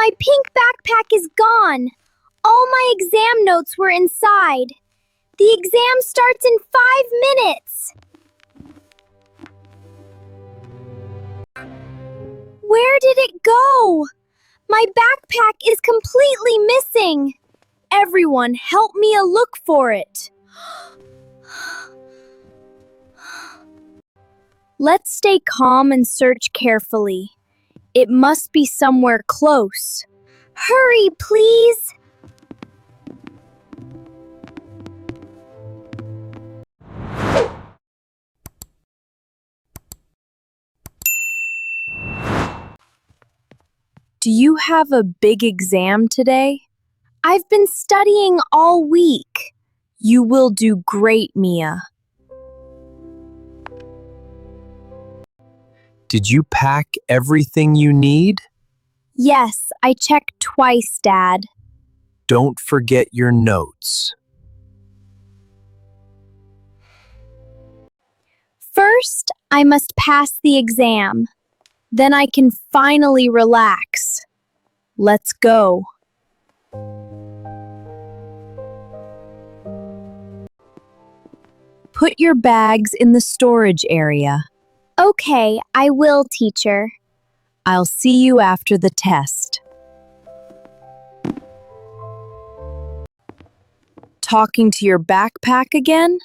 My pink backpack is gone. All my exam notes were inside. The exam starts in 5 minutes. Where did it go? My backpack is completely missing. Everyone, help me look for it. Let's stay calm and search carefully. It must be somewhere close. Hurry, please. Do you have a big exam today? I've been studying all week. You will do great, Mia. Did you pack everything you need? Yes, I checked twice, Dad. Don't forget your notes. First, I must pass the exam. Then I can finally relax. Let's go. Put your bags in the storage area. Okay, I will, teacher. I'll see you after the test. Talking to your backpack again?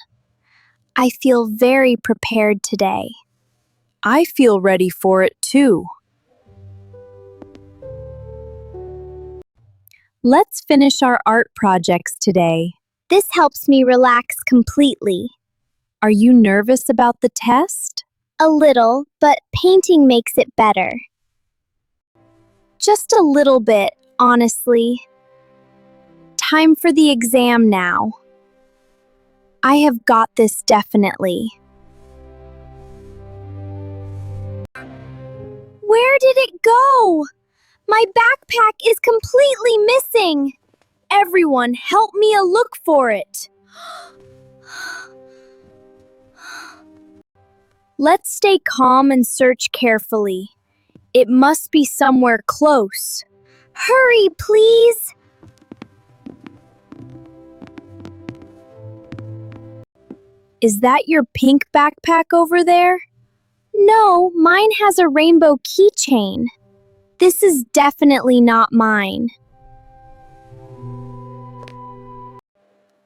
I feel very prepared today. I feel ready for it too. Let's finish our art projects today. This helps me relax completely. Are you nervous about the test? A little, but painting makes it better. Just a little bit, honestly. Time for the exam now. I have got this definitely. Where did it go? My backpack is completely missing. Everyone, help me look for it. Let's stay calm and search carefully. It must be somewhere close. Hurry, please. Is that your pink backpack over there? No, mine has a rainbow keychain. This is definitely not mine.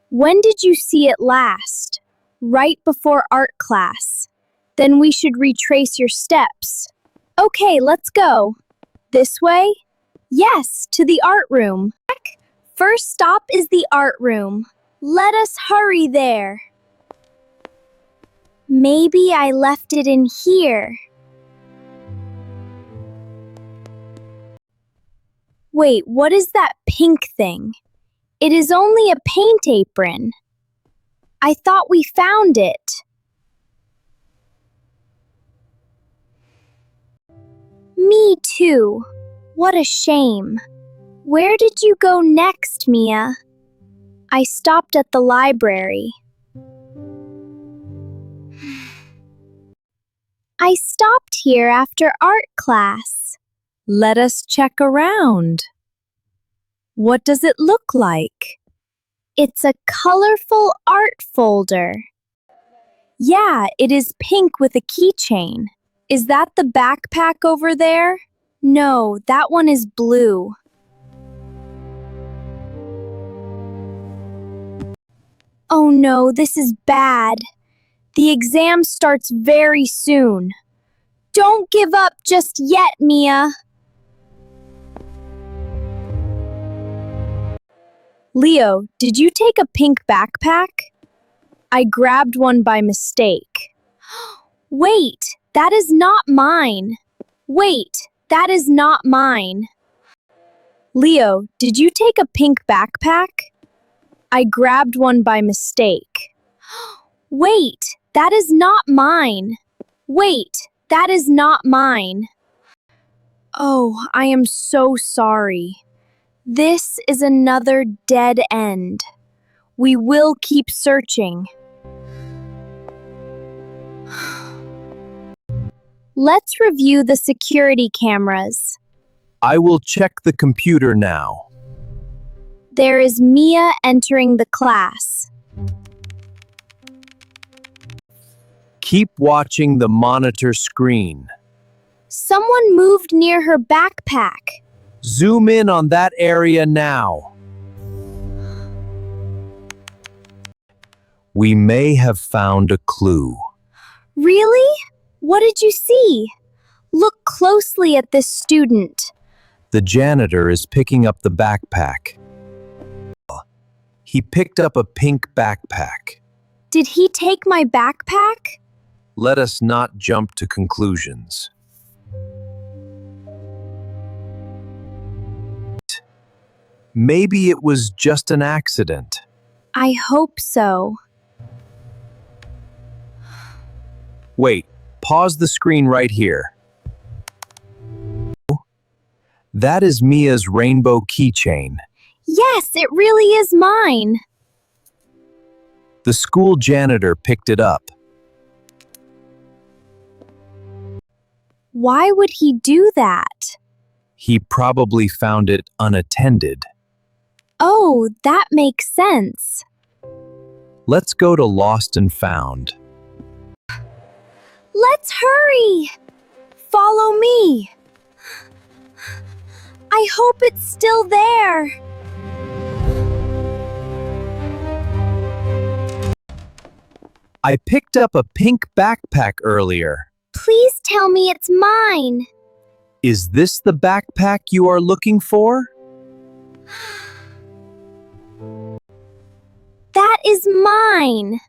When did you see it last? Right before art class. Then we should retrace your steps. Okay, let's go. This way? Yes, to the art room. First stop is the art room. Let us hurry there. Maybe I left it in here. Wait, what is that pink thing? It is only a paint apron. I thought we found it. Me too. What a shame. Where did you go next, Mia? I stopped at the library. I stopped here after art class. Let us check around. What does it look like? It's a colorful art folder. Yeah, it is pink with a keychain. Is that the backpack over there? No, that one is blue. Oh no, this is bad. The exam starts very soon. Don't give up just yet, Mia. Leo, did you take a pink backpack? I grabbed one by mistake. Wait, that is not mine. Wait, that is not mine. Leo, did you take a pink backpack? I grabbed one by mistake. Wait, that is not mine. Wait, that is not mine. Oh, I am so sorry. This is another dead end. We will keep searching. Let's review the security cameras. I will check the computer now. There is Mia entering the class. Keep watching the monitor screen. Someone moved near her backpack. Zoom in on that area now. We may have found a clue. Really? What did you see? Look closely at this student. The janitor is picking up the backpack. He picked up a pink backpack. Did he take my backpack? Let us not jump to conclusions. Maybe it was just an accident. I hope so. Wait, pause the screen right here. That is Mia's rainbow keychain. Yes, it really is mine. The school janitor picked it up. Why would he do that? He probably found it unattended. Oh, that makes sense. Let's go to Lost and Found. Let's hurry! Follow me. I hope it's still there. I picked up a pink backpack earlier. Please tell me it's mine. Is this the backpack you are looking for? That is mine.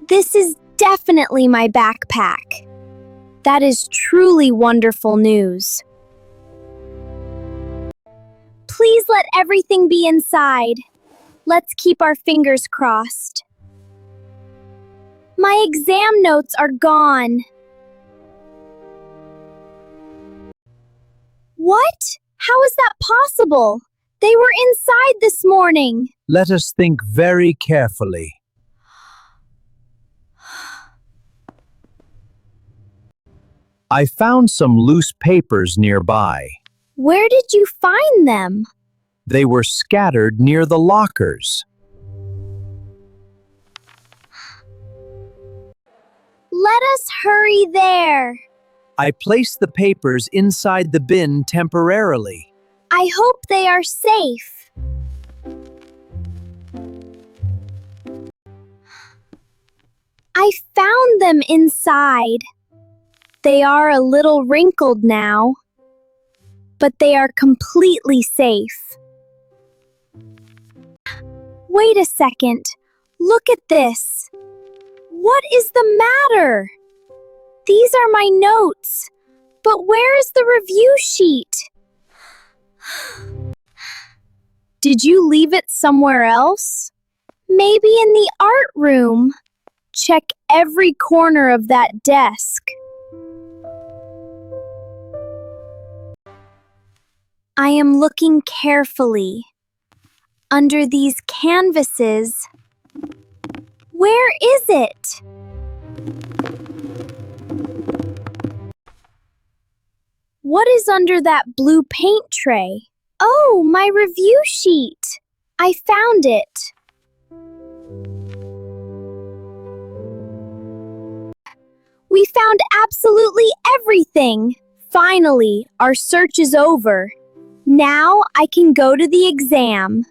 This is definitely my backpack. That is truly wonderful news. Please let everything be inside. Let's keep our fingers crossed. My exam notes are gone. What? How is that possible? They were inside this morning. Let us think very carefully. I found some loose papers nearby. Where did you find them? They were scattered near the lockers. Let us hurry there. I placed the papers inside the bin temporarily. I hope they are safe. I found them inside. They are a little wrinkled now, but they are completely safe. Wait a second. Look at this. What is the matter? These are my notes, but where is the review sheet? Did you leave it somewhere else? Maybe in the art room. Check every corner of that desk. I am looking carefully. Under these canvases. Where is it? What is under that blue paint tray? Oh, my review sheet. I found it. We found absolutely everything. Finally, our search is over. Now I can go to the exam.